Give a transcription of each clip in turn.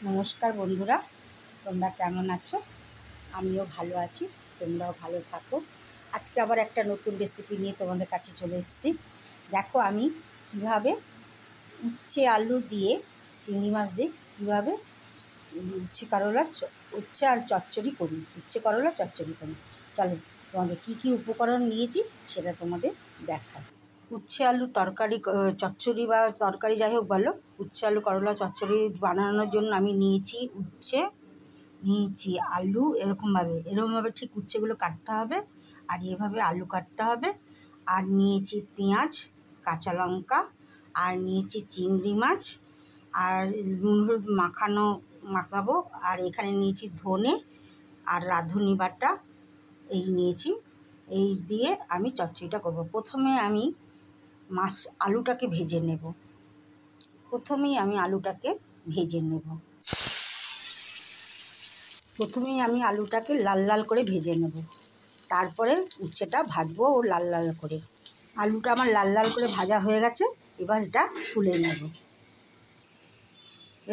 নমস্কার বন্ধুরা, তোমরা কেমন আছো? আমিও ভালো আছি, তোমরাও ভালো থাকো। আজকে আবার একটা নতুন রেসিপি নিয়ে তোমাদের কাছে চলে এসেছি। দেখো আমি কীভাবে উচ্ছে আলু দিয়ে চিংড়ি মাছ দিয়ে কীভাবে উচ্ছে আর চচ্চড়ি করি, উচ্ছে করলা চচ্চড়ি করি। চলো তোমাদের কী কী উপকরণ নিয়েছি সেটা তোমাদের দেখাই। উচ্ছে আলু তরকারি চচ্চড়ি বা তরকারি যাই হোক বলো, উচ্ছে আলু করলা চচ্চড়ি বানানোর জন্য আমি নিয়েছি আলু। এরকমভাবে ঠিক উচ্ছেগুলো কাটতে হবে, আর এভাবে আলু কাটতে হবে। আর নিয়েছি পেঁয়াজ, কাঁচা লঙ্কা, আর নিয়েছি চিংড়ি মাছ, আর নুন হলুদ মাখাবো। আর এখানে নিয়েছি ধনে আর রাঁধুনি বাটা, এই নিয়েছি। এই দিয়ে আমি চচ্চড়িটা করবো। প্রথমেই আমি আলুটাকে ভেজে নেব। প্রথমেই আমি আলুটাকে লাল লাল করে ভেজে নেব। তারপরে উচ্ছেটা ভাজবো ও লাল লাল করে। আলুটা আমার লাল লাল করে ভাজা হয়ে গেছে, এবার এটা তুলে নেব।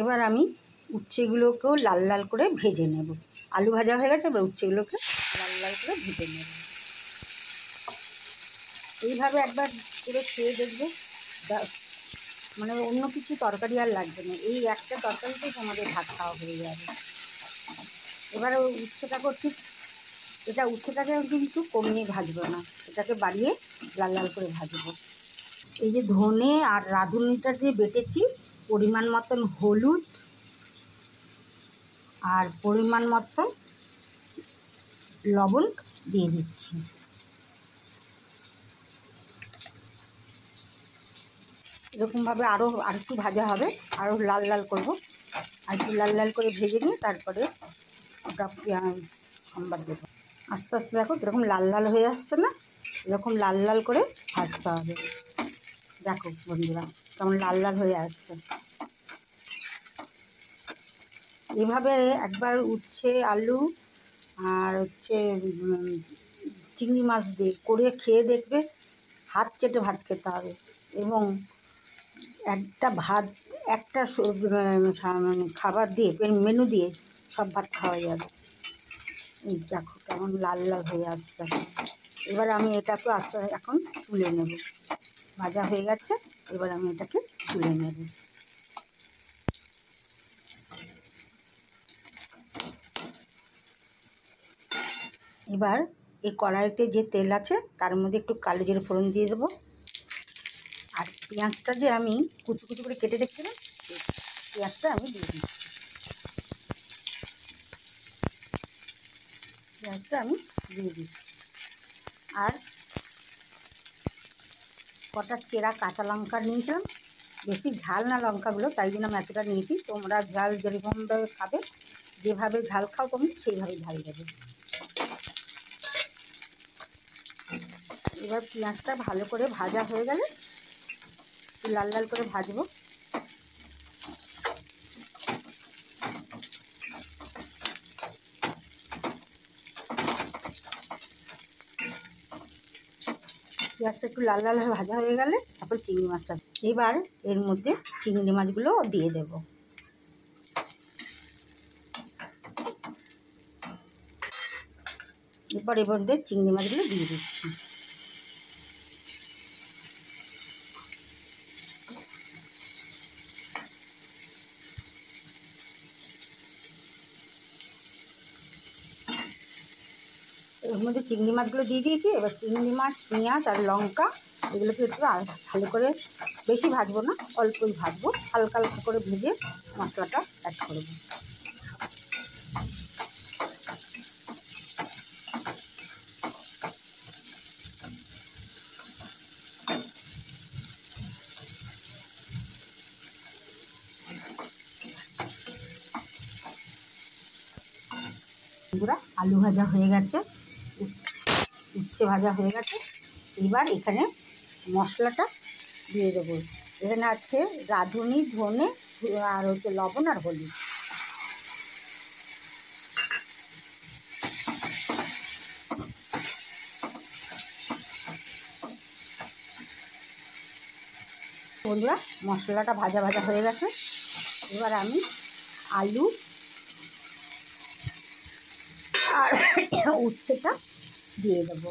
এবার আমি উচ্ছেগুলোকেও লাল লাল করে ভেজে নেব। আলু ভাজা হয়ে গেছে, এবার উচ্ছেগুলোকে লাল লাল করে ভেজে নেব। এইভাবে একবার করে খেয়ে দেখবে, মানে অন্য কিছু তরকারি আর লাগবে না, এই একটা তরকারিতেই তোমাদের ভাত খাওয়া হয়ে যাবে। এবারে উচ্ছেটাকে কিন্তু কমিয়ে ভাজবো না, এটাকে বাড়িয়ে লাল লাল করে ভাজবো। এই যে ধনে আর রাঁধুনিটা দিয়ে বেটেছি, পরিমাণ মতন হলুদ আর পরিমাণ মতন লবণ দিয়ে দিচ্ছি। এরকমভাবে আরও একটু ভাজা হবে, আরও লাল লাল করবো। আর একটু লাল লাল করে ভেজে নিয়ে তারপরে ওটা সম্বাদ দেবো। আস্তে আস্তে দেখো কীরকম লাল লাল হয়ে আসছে না, এরকম লাল লাল করে ভাজতে হবে। দেখো বন্ধুরা কেমন লাল লাল হয়ে আসছে। এভাবে একবার উচ্ছে আলু আর চিংড়ি মাছ দিয়ে করে খেয়ে দেখবে, হাত চেটে ভাত খেতে হবে। এবং একটা খাবার দিয়ে মেনু দিয়ে সব ভাত খাওয়া যাবে। এই দেখো কেমন লাল লাল হয়ে আসছে। এবার আমি এটাকে এখন তুলে নেব। ভাজা হয়ে গেছে, এবার আমি এটাকে তুলে নেব। এবার এই কড়াইতে যে তেল আছে তার মধ্যে একটু কালো জিরে ফোড়ন দিয়ে দেবো। আর পেঁয়াজটা যে আমি কুচি কুচি করে কেটে রেখেছিলাম, পেঁয়াজটা আমি দিয়ে দিচ্ছি। আর কটা চেরা কাঁচা লঙ্কা নিয়েছিলাম, বেশি ঝাল না লঙ্কাগুলো, তাই জন্য আমি এতটা নিয়েছি। তোমরা ঝাল যেরকমভাবে খাবে, যেভাবে ঝাল খাও তুমি সেইভাবে ঝাল দেবে। এবার পেঁয়াজটা ভালো করে ভাজা হয়ে গেলে একটু লাল লাল করে ভাজবো। পেঁয়াজটা একটু লাল লাল হয়ে ভাজা হয়ে গেলে তারপর চিংড়ি মাছটা, এবার এর মধ্যে চিংড়ি মাছগুলো দিয়ে দেব। এর মধ্যে চিংড়ি মাছগুলো দিয়ে দিচ্ছি। এর মধ্যে চিংড়ি মাছগুলো দিয়ে দিয়েছি। এবার চিংড়ি মাছ, পেঁয়াজ আর লঙ্কা এগুলোকে একটু ভালো করে, বেশি ভাজবো না, অল্পই ভাজবো, হালকা হালকা করে ভেজে মশলাটা অ্যাড করবো। আলু ভাজা হয়ে গেছে, উচ্ছে ভাজা হয়ে গেছে। এবার এখানে মশলাটা দিয়ে দেবো। এখানে আছে রাঁধুনি, ধনে আর লবণ আর হলুদ। বন্ধুরা মশলাটা ভাজা ভাজা হয়ে গেছে, এবার আমি আলু আর উচ্ছেটা দিয়ে দেবো।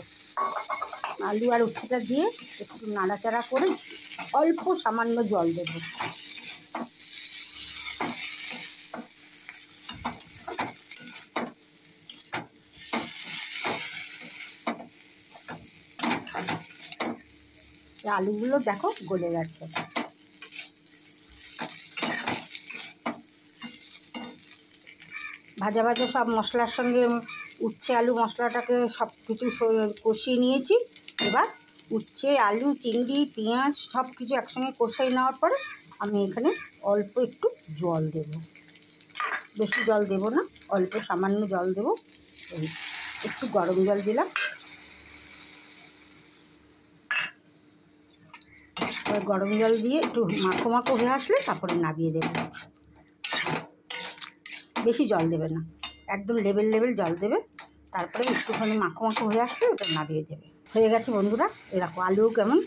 আলু আর উচ্ছেটা দিয়ে একটু নাড়াচাড়া করে অল্প সামান্য জল দেবো। আলুগুলো দেখো গলে গেছে। ভাজা ভাজা সব মশলার সঙ্গে উচ্ছে আলু মশলাটাকে সব কিছু কষিয়ে নিয়েছি। এবার উচ্ছে আলু চিংড়ি পেঁয়াজ সব কিছু একসঙ্গে কষিয়ে নেওয়ার পরে আমি এখানে অল্প একটু জল দেব। বেশি জল দেব না, অল্প সামান্য জল দেব। একটু গরম জল দিলাম। গরম জল দিয়ে একটু মাখো মাখো হয়ে আসলে তারপরে নামিয়ে দেব। বেশি জল দেবে না, একদম লেবেল লেবেল জল দেবে। তারপরে একটুখানি মাখো মাখো হয়ে আসলে ওটা নামিয়ে দেবে। হয়ে গেছে বন্ধুরা, এরকম আলুও কেমন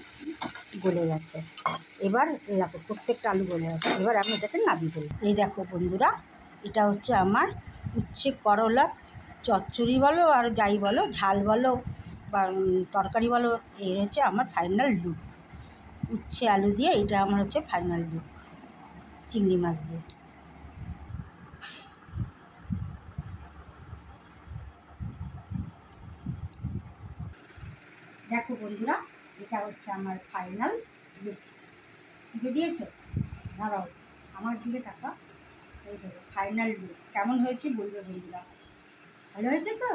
গলে গেছে। এবার এরকম প্রত্যেকটা আলু গলে গেছে। এবার আমি এটাকে নামিয়ে দেবো। এই দেখো বন্ধুরা, এটা হচ্ছে আমার উচ্ছে করলা চচ্চড়ি বলো আর যাই বলো, ঝাল বলো বা তরকারি বলো, এর হচ্ছে আমার ফাইনাল লুক। উচ্ছে আলু দিয়ে এটা আমার হচ্ছে ফাইনাল লুক, চিংড়ি মাছ দিয়ে। দেখো বন্ধুরা, এটা হচ্ছে আমার ফাইনাল লুক। টিপে দিয়েছো? দাঁড়াও, আমার দিকে তাকা। এই দেখো ফাইনাল লুক কেমন হয়েছে বলবে বন্ধুরা। ভালো হয়েছে তো?